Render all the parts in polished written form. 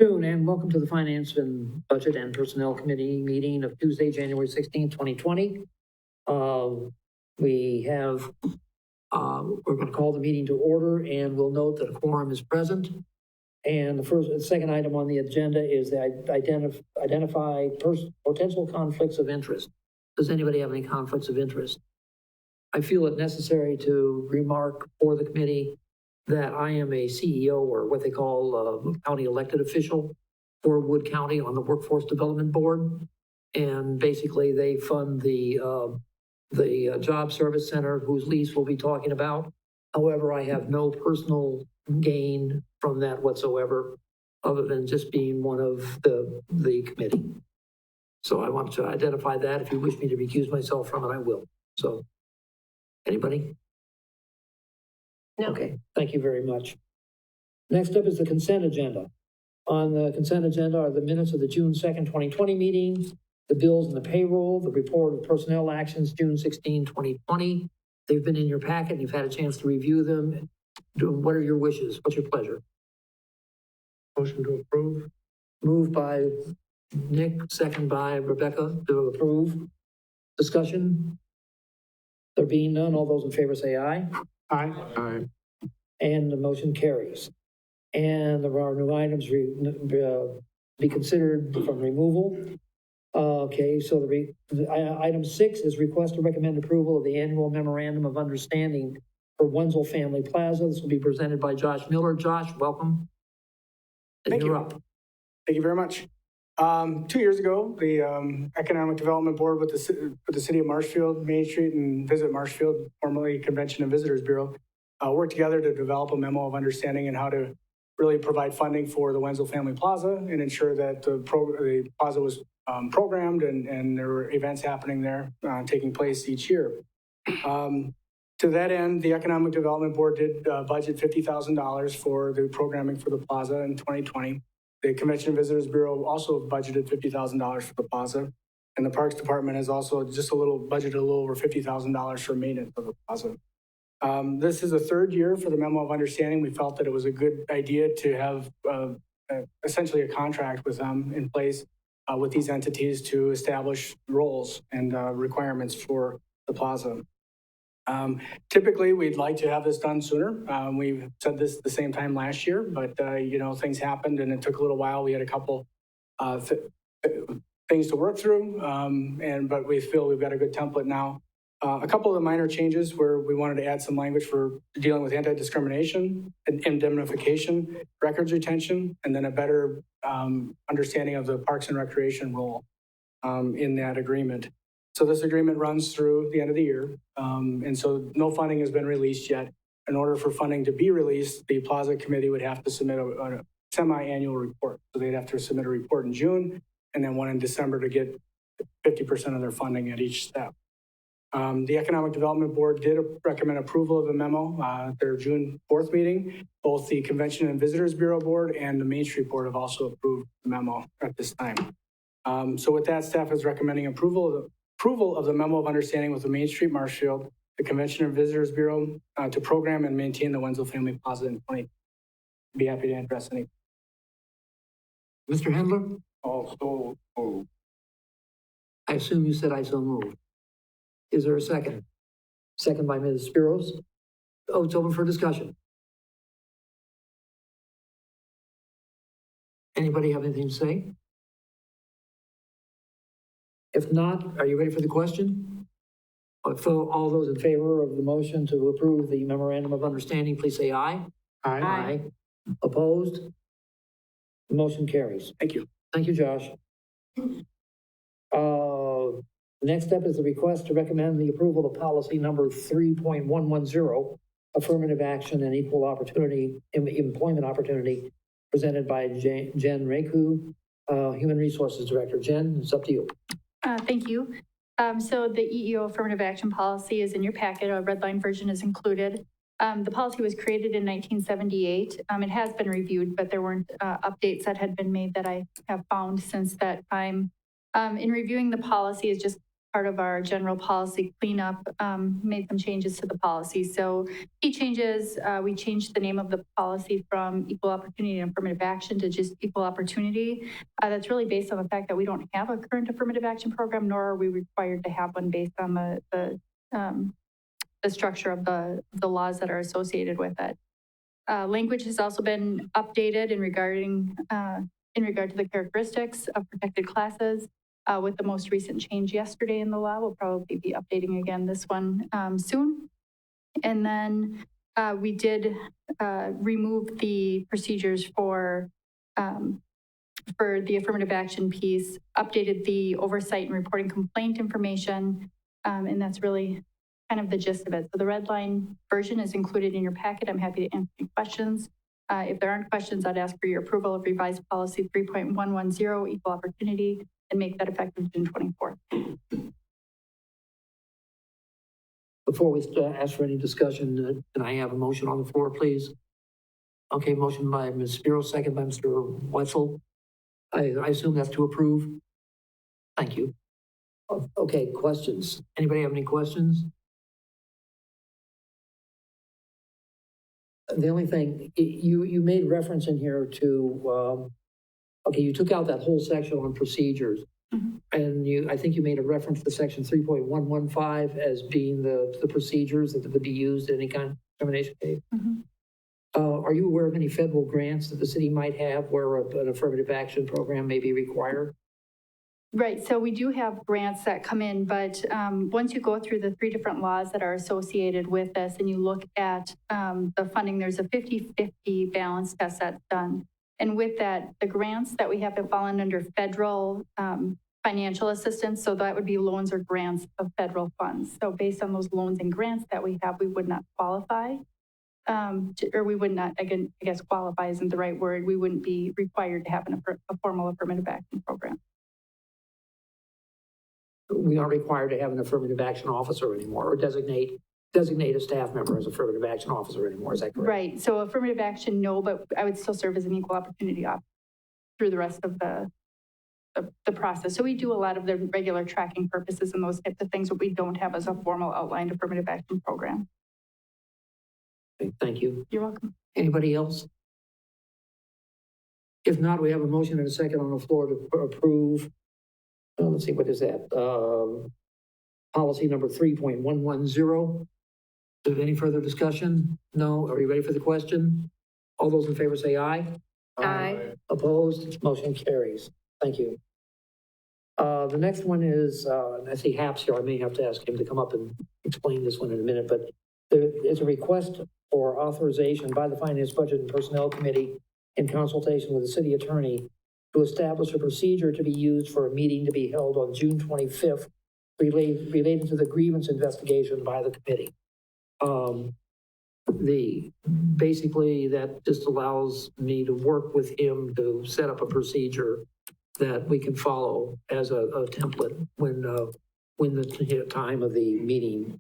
Afternoon, and welcome to the Finance and Budget and Personnel Committee meeting of Tuesday, January 16, 2020. We're going to call the meeting to order, and we'll note that a quorum is present. And the second item on the agenda is the identify potential conflicts of interest. Does anybody have any conflicts of interest? I feel it necessary to remark for the committee that I am a CEO, or what they call county elected official for Wood County on the Workforce Development Board. And basically they fund the Job Service Center, whose lease we'll be talking about. However, I have no personal gain from that whatsoever, other than just being one of the committee. So I want to identify that. If you wish me to recuse myself from it, I will. So, anybody? No. Okay, thank you very much. Next up is the consent agenda. On the consent agenda are the minutes of the June 2nd, 2020 meeting, the bills and the payroll, the report of personnel actions, June 16, 2020. They've been in your packet. You've had a chance to review them. What are your wishes? What's your pleasure? Motion to approve. Moved by Nick, second by Rebecca to approve. Discussion? There being none, all those in favor say aye. Aye. Aye. And the motion carries. And there are new items be considered from removal. Okay, so item 6 is request to recommend approval of the annual Memorandum of Understanding for Wenzel Family Plaza. This will be presented by Josh Miller. Josh, welcome. Thank you. Up. Thank you very much. 2 years ago, the Economic Development Board with the City of Marshfield, Main Street, and Visit Marshfield, formerly Convention and Visitors Bureau, worked together to develop a memo of understanding and how to really provide funding for the Wenzel Family Plaza and ensure that the plaza was programmed and there were events happening there taking place each year. To that end, the Economic Development Board did budget $50,000 for the programming for the plaza in 2020. The Convention and Visitors Bureau also budgeted $50,000 for the plaza, and the Parks Department has also budgeted a little over $50,000 for maintenance of the plaza. This is the third year for the Memo of Understanding. We felt that it was a good idea to have essentially a contract with them in place with these entities to establish roles and requirements for the plaza. Typically, we'd like to have this done sooner. We said this the same time last year, but things happened and it took a little while. We had a couple things to work through, but we feel we've got a good template now. A couple of the minor changes where we wanted to add some language for dealing with anti-discrimination, indemnification, records retention, and then a better understanding of the Parks and Recreation role in that agreement. So this agreement runs through the end of the year, and so no funding has been released yet. In order for funding to be released, the Plaza Committee would have to submit a semi-annual report. So they'd have to submit a report in June and then one in December to get 50% of their funding at each step. The Economic Development Board did recommend approval of the memo at their June 4th meeting. Both the Convention and Visitors Bureau Board and the Main Street Board have also approved the memo at this time. So with that, staff is recommending approval of the Memo of Understanding with the Main Street Marshfield, the Convention and Visitors Bureau to program and maintain the Wenzel Family Plaza in 2020. Be happy to address any. Mr. Handler? Also moved. I assume you said I so moved. Is there a second? Second by Ms. Spiros. Oh, it's open for discussion. Anybody have anything to say? If not, are you ready for the question? So all those in favor of the motion to approve the Memorandum of Understanding, please say aye. Aye. Aye. Opposed? The motion carries. Thank you. Thank you, Josh. Next up is the request to recommend the approval of policy number 3.110, affirmative action and equal opportunity, employment opportunity, presented by Jen Reku, Human Resources Director. Jen, it's up to you. Thank you. So the EEO affirmative action policy is in your packet. A red line version is included. The policy was created in 1978. It has been reviewed, but there weren't updates that had been made that I have found since that time. In reviewing the policy is just part of our general policy cleanup, made some changes to the policy. So key changes, we changed the name of the policy from equal opportunity and affirmative action to just equal opportunity. That's really based on the fact that we don't have a current affirmative action program, nor are we required to have one based on the structure of the laws that are associated with it. Language has also been updated in regard to the characteristics of protected classes. With the most recent change yesterday in the law, we'll probably be updating again this one soon. And then we did remove the procedures for the affirmative action piece, updated the oversight and reporting complaint information, and that's really kind of the gist of it. So the red line version is included in your packet. I'm happy to answer any questions. If there aren't questions, I'd ask for your approval of revised policy 3.110, equal opportunity, and make that effective June 24th. Before we ask for any discussion, can I have a motion on the floor, please? Okay, motion by Ms. Spiro, second by Mr. Wenzel. I assume that's to approve. Thank you. Okay, questions. Anybody have any questions? The only thing, you made reference in here to, okay, you took out that whole section on procedures. Mm-hmm. And I think you made a reference to section 3.115 as being the procedures that would be used in any kind of discrimination case. Mm-hmm. Are you aware of any federal grants that the city might have where an affirmative action program may be required? Right, so we do have grants that come in, but once you go through the 3 different laws that are associated with this and you look at the funding, there's a 50-50 balance test that's done. And with that, the grants that we have have fallen under federal financial assistance, so that would be loans or grants of federal funds. So based on those loans and grants that we have, we would not qualify, or we would not, again, I guess qualify isn't the right word, we wouldn't be required to have a formal affirmative action program. We aren't required to have an affirmative action officer anymore, or designate a staff member as affirmative action officer anymore. Is that correct? Right. So affirmative action, no, but I would still serve as an equal opportunity officer through the rest of the process. So we do a lot of the regular tracking purposes and those types of things, but we don't have as a formal outlined affirmative action program. Okay, thank you. You're welcome. Anybody else? If not, we have a motion and a second on the floor to approve. Let's see, what is that? Policy number 3.110. Is there any further discussion? No? Are you ready for the question? All those in favor say aye. Aye. Opposed? Motion carries. Thank you. The next one is, I see Haps here. I may have to ask him to come up and explain this one in a minute, but there is a request for authorization by the Finance, Budget, and Personnel Committee in consultation with the city attorney to establish a procedure to be used for a meeting to be held on June 25th related to the grievance investigation by the committee. Basically that just allows me to work with him to set up a procedure that we can follow as a template when the time of the meeting,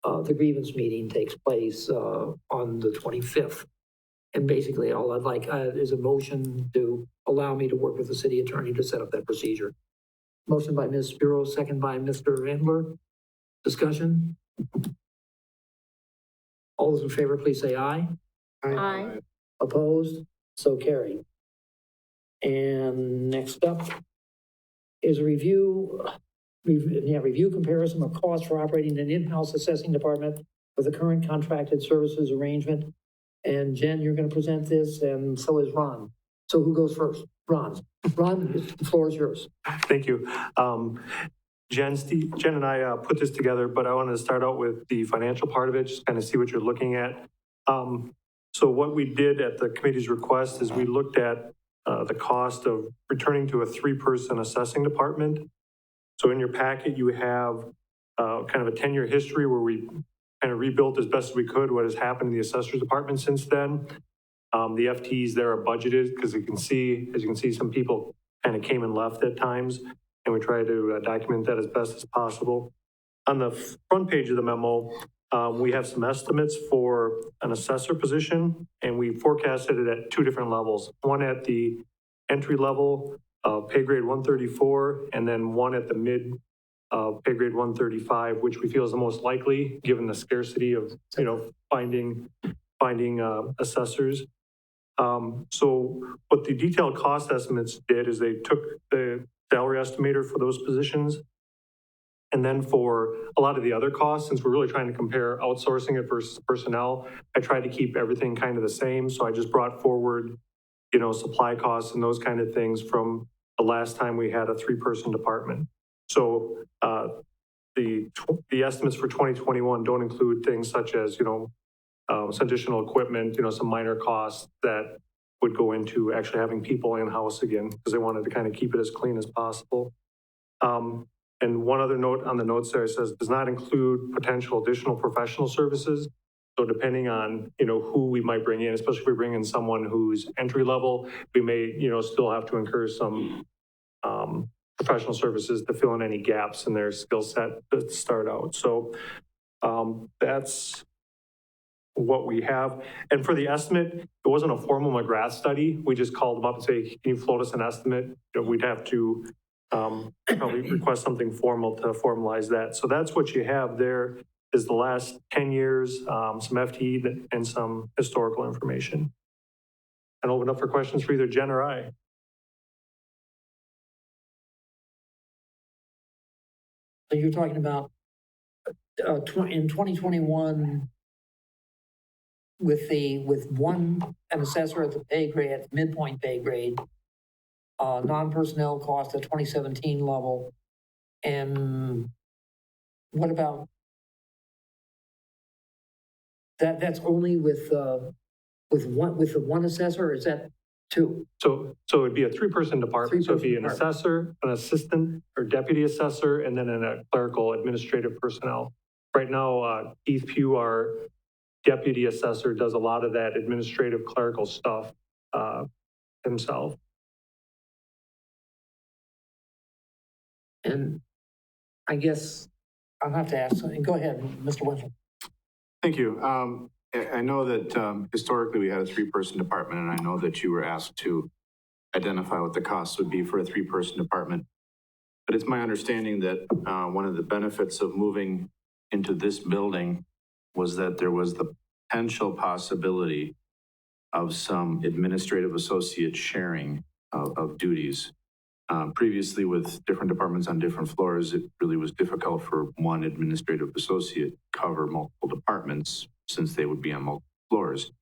the grievance meeting takes place on the 25th. And basically all I'd like is a motion to allow me to work with the city attorney to set up that procedure. Motion by Ms. Spiro, second by Mr. Endler. Discussion? All those in favor, please say aye. Aye. Opposed? So carried. And next up is a review comparison of costs for operating an in-house assessing department with the current contracted services arrangement. And Jen, you're going to present this, and so is Ron. So who goes first? Ron. Ron, the floor is yours. Thank you. Jen and I put this together, but I wanted to start out with the financial part of it, just kind of see what you're looking at. So what we did at the committee's request is we looked at the cost of returning to a 3-person assessing department. So in your packet, you have kind of a 10-year history where we kind of rebuilt as best as we could what has happened in the assessor's department since then. The FTEs there are budgeted because as you can see, some people kind of came and left at times, and we try to document that as best as possible. On the front page of the memo, we have some estimates for an assessor position, and we forecasted it at 2 different levels. One at the entry level of pay grade 134, and then one at the mid pay grade 135, which we feel is the most likely, given the scarcity of, finding assessors. So what the detailed cost estimates did is they took the salary estimator for those positions. And then for a lot of the other costs, since we're really trying to compare outsourcing it versus personnel, I tried to keep everything kind of the same. So I just brought forward, supply costs and those kind of things from the last time we had a 3-person department. So the estimates for 2021 don't include things such as, some additional equipment, some minor costs that would go into actually having people in-house again, because they wanted to kind of keep it as clean as possible. And one other note on the notes there says, does not include potential additional professional services. So depending on, who we might bring in, especially if we bring in someone who's entry level, we may, still have to incur some professional services to fill in any gaps in their skill set to start out. So that's what we have. And for the estimate, it wasn't a formal McGrath study. We just called them up and say, can you float us an estimate? We'd have to probably request something formal to formalize that. So that's what you have there is the last 10 years, some FTE and some historical information. And open up for questions for either Jen or I. So you're talking about in 2021 with an assessor at the pay grade, at midpoint pay grade, non-personnel cost at 2017 level, and what about that? That's only with the one assessor, or is that two? So it'd be a 3-person department. So it'd be an assessor, an assistant or deputy assessor, and then a clerical administrative personnel. Right now, Keith Pugh, our deputy assessor, does a lot of that administrative clerical stuff himself. And I guess I'll have to ask, go ahead, Mr. Wenzel. Thank you. I know that historically we had a 3-person department, and I know that you were asked to identify what the costs would be for a 3-person department. But it's my understanding that one of the benefits of moving into this building was that there was the potential possibility of some administrative associate sharing of duties. Previously, with different departments on different floors, it really was difficult for one administrative associate to cover multiple departments since they would be on multiple floors.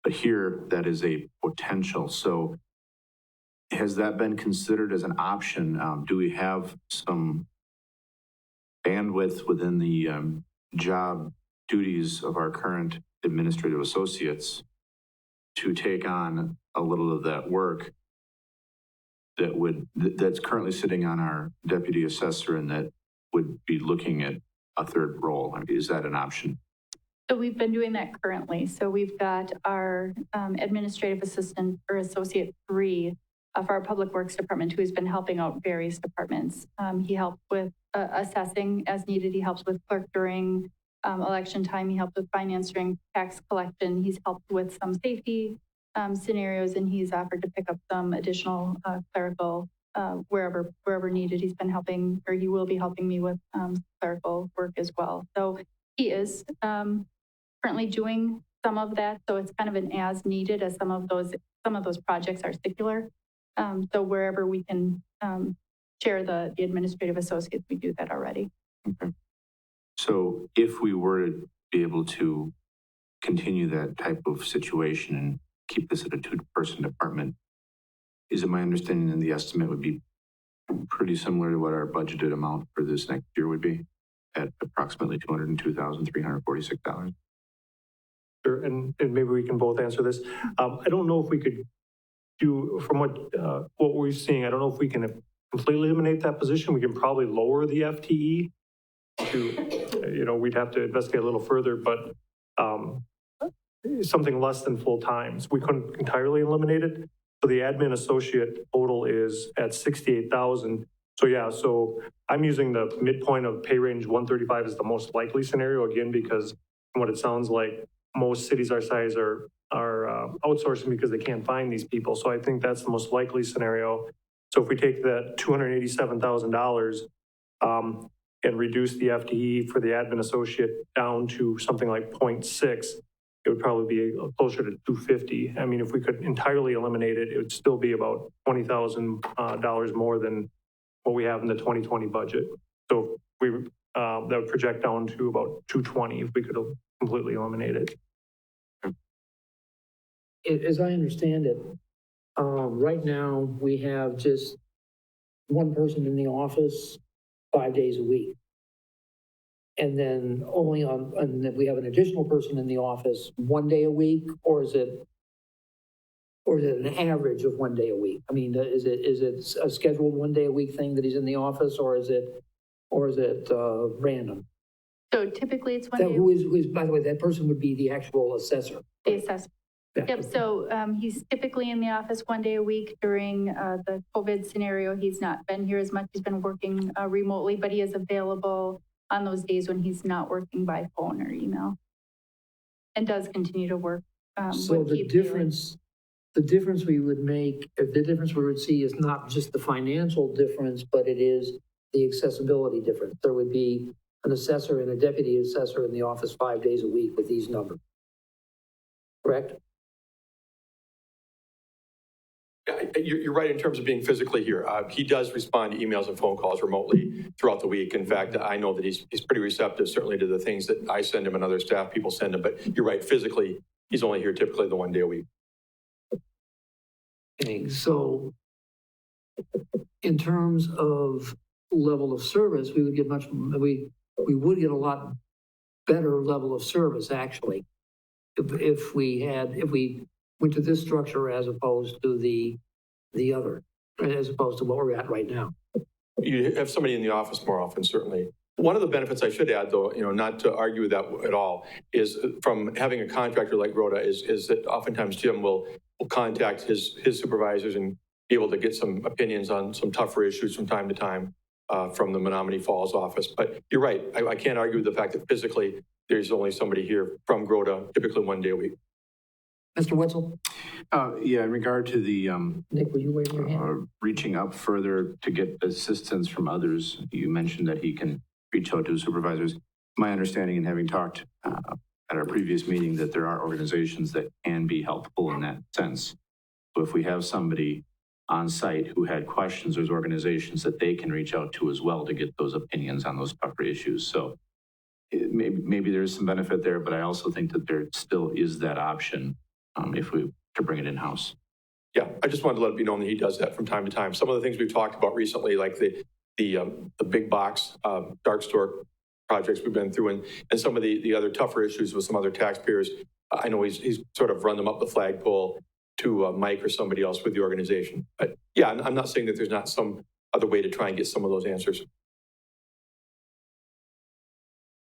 But here, that is a potential. So has that been considered as an option? Do we have some bandwidth within the job duties of our current administrative associates to take on a little of that work that's currently sitting on our deputy assessor and that would be looking at a third role? I mean, is that an option? So we've been doing that currently. So we've got our administrative assistant or associate 3 of our public works department who has been helping out various departments. He helped with assessing as needed. He helps with clerk during election time. He helped with finance during tax collection. He's helped with some safety scenarios, and he's offered to pick up some additional clerical wherever needed. He's been helping, or he will be helping me with clerical work as well. So he is currently doing some of that. So it's kind of an as needed, as some of those projects are secular. So wherever we can share the administrative associates, we do that already. Okay. So if we were to be able to continue that type of situation and keep this at a 2-person department, is it my understanding that the estimate would be pretty similar to what our budgeted amount for this next year would be, at approximately $202,346? Sure, and maybe we can both answer this. I don't know if we could do, from what we're seeing, I don't know if we can completely eliminate that position. We can probably lower the FTE to, we'd have to investigate a little further, but something less than full time. So we couldn't entirely eliminate it. So the admin associate total is at 68,000. So yeah, so I'm using the midpoint of pay range 135 as the most likely scenario, again, because from what it sounds like, most cities our size are outsourcing because they can't find these people. So I think that's the most likely scenario. So if we take that $287,000, and reduce the FTE for the admin associate down to something like 0.6, it would probably be closer to 250. I mean, if we could entirely eliminate it, it would still be about $20,000 more than what we have in the 2020 budget. So we that would project down to about 220 if we could completely eliminate it. As I understand it, right now, we have just one person in the office 5 days a week. And then and then we have an additional person in the office 1 day a week, or is it an average of 1 day a week? I mean, is it a scheduled 1 day a week thing that he's in the office, or is it random? So typically it's 1 That, day. who is, by the way, that person would be the actual assessor. The assessment. Yeah. Yep, so he's typically in the office 1 day a week. During the COVID scenario, he's not been here as much. He's been working remotely, but he is available on those days when he's not working by phone or email, and does continue to work. So with the Keith difference we would make, the difference we would see is not just the financial difference, but it is the accessibility difference. There would be an assessor and a deputy assessor in the office 5 days a week with these numbers. Correct? You're right in terms of being physically here. He does respond to emails and phone calls remotely throughout the week. In fact, I know that he's pretty receptive, certainly to the things that I send him and other staff people send him. But you're right, physically, he's only here typically the 1 day a week. Okay, so in terms of level of service, we would get we would get a lot better level of service, actually, if we went to this structure as opposed to the other, as opposed to what we're at right now. You have somebody in the office more often, certainly. One of the benefits I should add, though, not to argue with that at all, is from having a contractor like Rhoda is that oftentimes Jim will contact his supervisors and be able to get some opinions on some tougher issues from time to time from the Menominee Falls office. But you're right. I can't argue with the fact that physically there's only somebody here from Grota, typically 1 day a week. Mr. Wenzel? Yeah, in regard to the Nick, will you wave your hand? reaching up further to get assistance from others, you mentioned that he can reach out to supervisors. My understanding, and having talked at our previous meeting, that there are organizations that can be helpful in that sense. So if we have somebody on site who had questions, there's organizations that they can reach out to as well to get those opinions on those tougher issues. So maybe there's some benefit there, but I also think that there still is that option if we to bring it in-house. Yeah, I just wanted to let it be known that he does that from time to time. Some of the things we've talked about recently, like the big box dark store projects we've been through, and some of the other tougher issues with some other taxpayers, I know he's sort of run them up the flagpole to Mike or somebody else with the organization. But yeah, I'm not saying that there's not some other way to try and get some of those answers.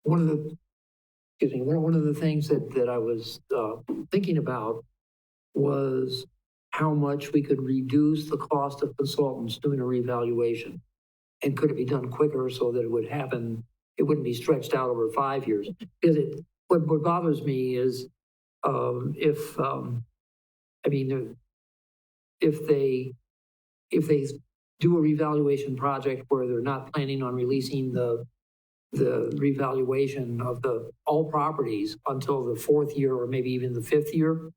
One of the things that I was thinking about was how much we could reduce the cost of consultants doing a revaluation. And could it be done quicker so that it would happen, it wouldn't be stretched out over 5 years? Because what bothers me is if they do a revaluation project where they're not planning on releasing the revaluation of all properties until the 4th year or maybe even the 5th year,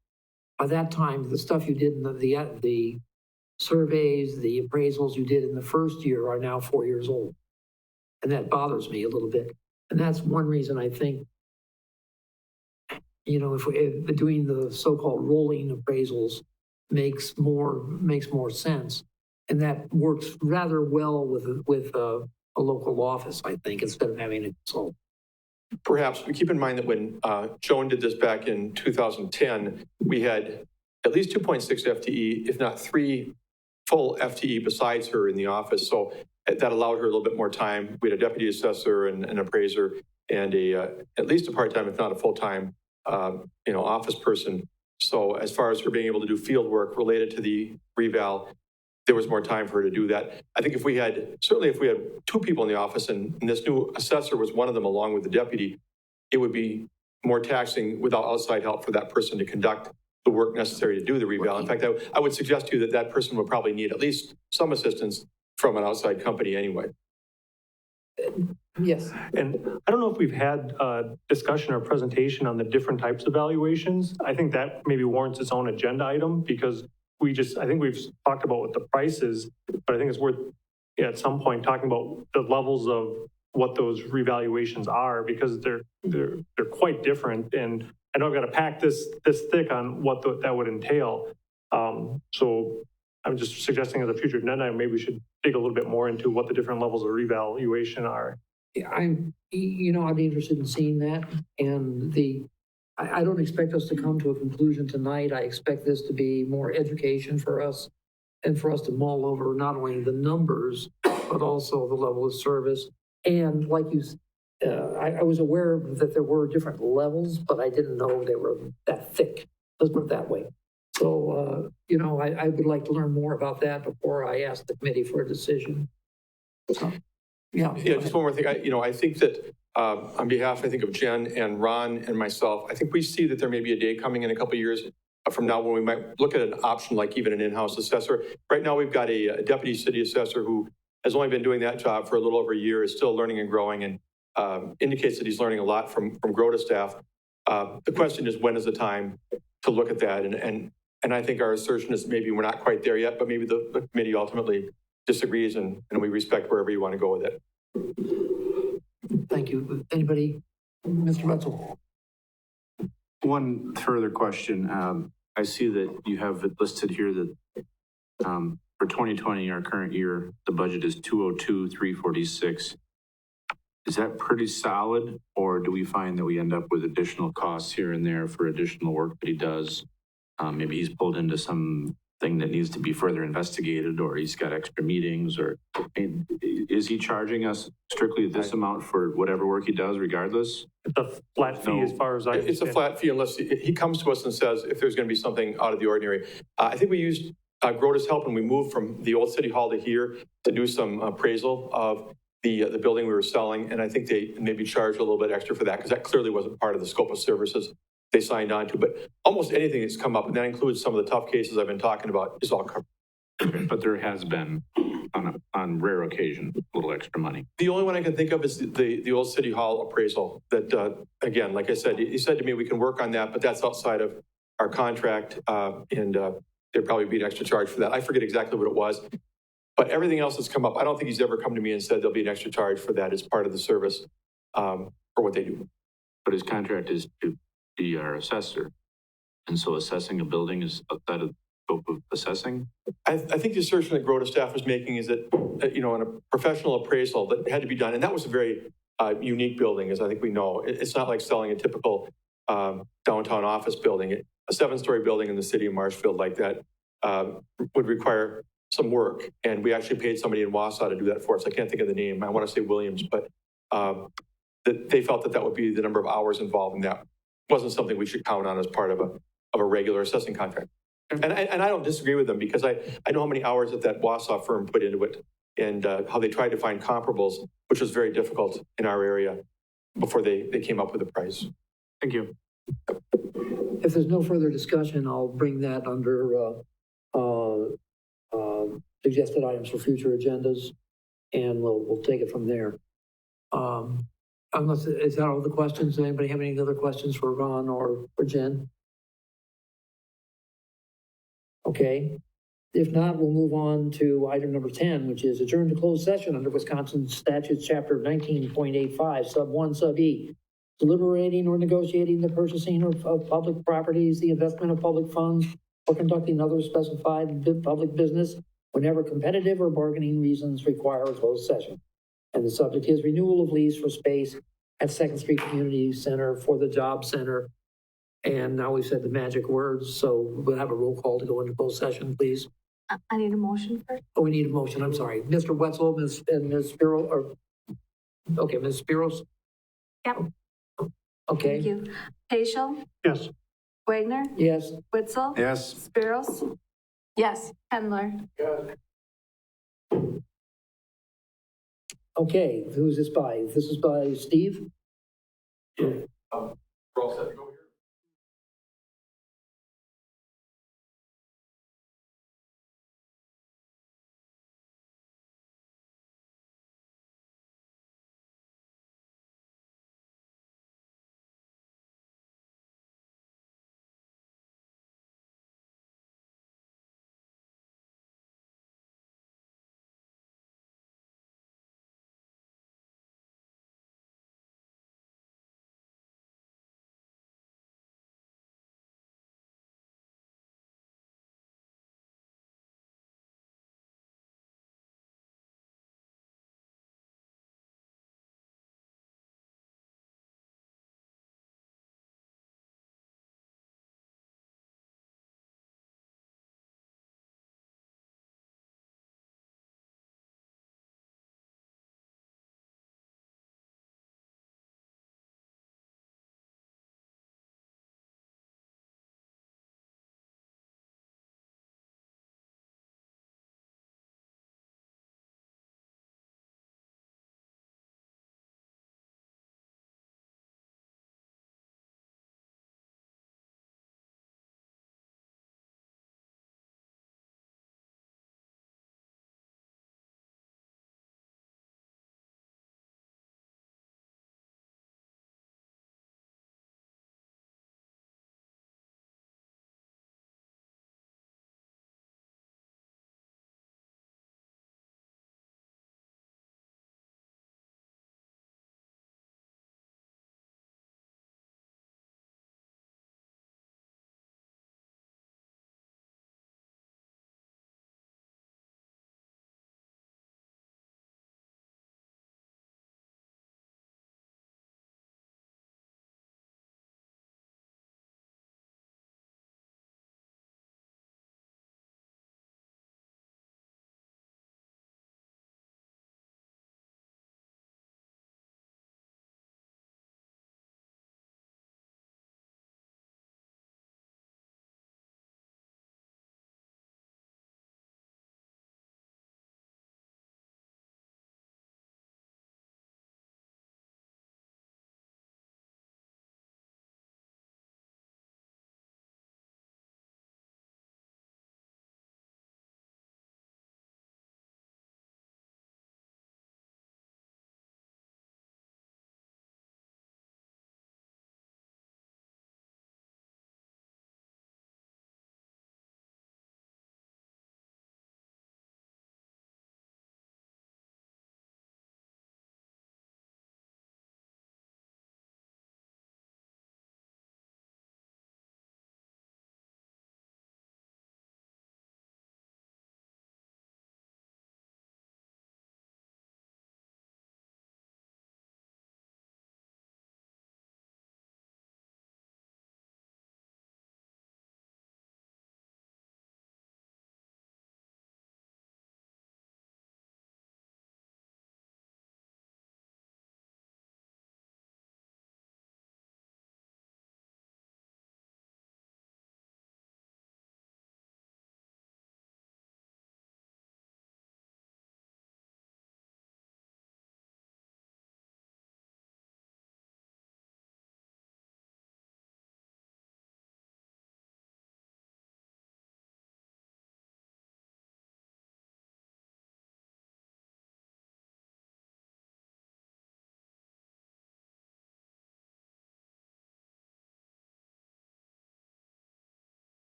by that time, the stuff you did in the surveys, the appraisals you did in the first year are now 4 years old. And that bothers me a little bit. And that's one reason I think, if doing the so-called rolling appraisals makes more sense. And that works rather well with a local office, I think, instead of having a consultant. Perhaps, but keep in mind that when Joan did this back in 2010, we had at least 2.6 FTE, if not 3 full FTE besides her in the office. So that allowed her a little bit more time. We had a deputy assessor and an appraiser and at least a part-time, if not a full-time, office person. So as far as her being able to do field work related to the reval, there was more time for her to do that. I think if we had 2 people in the office and this new assessor was one of them along with the deputy, it would be more taxing without outside help for that person to conduct the work necessary to do the reval. In fact, I would suggest to you that person would probably need at least some assistance from an outside company anyway. Yes, And I don't know if we've had a discussion or presentation on the different types of valuations. I think that maybe warrants its own agenda item because I think we've talked about what the price is, but I think it's worth at some point talking about the levels of what those revaluations are because they're quite different. And I know I've got to pack this thick on what that would entail. So I'm just suggesting as a future agenda, item, maybe we should dig a little bit more into what the different levels of revaluation are. I'd be interested in seeing that. And I don't expect us to come to a conclusion tonight. I expect this to be more education for us and for us to mull over not only the numbers, but also the level of service. And like I was aware that there were different levels, but I didn't know they were that thick. Let's put it that way. So, I would like to learn more about that before I ask the committee for a decision. So, yeah. Yeah, just one more thing. I think that on behalf, I think of Jen and Ron and myself, I think we see that there may be a day coming in a couple of years from now when we might look at an option like even an in-house assessor. Right now, we've got a deputy city assessor who has only been doing that job for a little over a year, is still learning and growing, and indicates that he's learning a lot from GROTA staff. The question is, when is the time to look at that? And I think our assertion is maybe we're not quite there yet, but maybe the committee ultimately disagrees, and we respect wherever you want to go with it. Thank you. Anybody? Mr. Wenzel? One further question. I see that you have it listed here that for 2020, our current year, the budget is 202,346. Is that pretty solid, or do we find that we end up with additional costs here and there for additional work that he does? Maybe he's pulled into something that needs to be further investigated, or he's got extra meetings, or is he charging us strictly this amount for whatever work he does regardless? It's a flat fee as far as I understand. It's a flat fee unless he comes to us and says if there's going to be something out of the ordinary. I think we used GROTA's help when we moved from the old city hall to here to do some appraisal of the building we were selling. And I think they maybe charged a little bit extra for that because that clearly wasn't part of the scope of services they signed on to. But almost anything that's come up, and that includes some of the tough cases I've been talking about, is all covered. But there has been, on rare occasion, a little extra money. The only one I can think of is the old city hall appraisal that, again, like I said, he said to me, we can work on that, but that's outside of our contract. And there'd probably be an extra charge for that. I forget exactly what it was, but everything else that's come up, I don't think he's ever come to me and said there'll be an extra charge for that as part of the service for what they do. But his contract is to be our assessor. And so assessing a building is outside of the scope of assessing? I think the assertion that GROTA staff was making is that, in a professional appraisal that had to be done, and that was a very unique building, as I think we know. It's not like selling a typical downtown office building. A 7-story building in the city of Marshfield like that would require some work. And we actually paid somebody in Wausau to do that for us. I can't think of the name. I want to say Williams, but that they felt that would be the number of hours involved in that. It wasn't something we should count on as part of a regular assessing contract. And I don't disagree with them because I know how many hours that Wausau firm put into it and how they tried to find comparables, which was very difficult in our area before they came up with a price. Thank you. If there's no further discussion, I'll bring that under suggested items for future agendas, and we'll take it from there. Unless, is that all the questions? Does anybody have any other questions for Ron or for Jen? Okay. If not, we'll move on to item number 10, which is adjourn to closed session under Wisconsin Statutes Chapter 19.85, sub 1, sub E. Deliberating or negotiating the purchasing of public properties, the investment of public funds, or conducting other specified public business whenever competitive or bargaining reasons require a closed session. And the subject is renewal of lease for space at 2nd Street Community Center for the Job Center. And now we've said the magic words, so we'll have a roll call to go into closed session, please. I need a motion first. Oh, we need a motion, I'm sorry. Mr. Wenzel, Ms. Spiro, or, okay, Ms. Spiros? Yep. Okay. Thank you. Paschal? Yes. Wagner? Yes. Witzel? Yes. Spiros? Yes. Hendler? Okay, who's this by? This is by Steve? We're all set to go.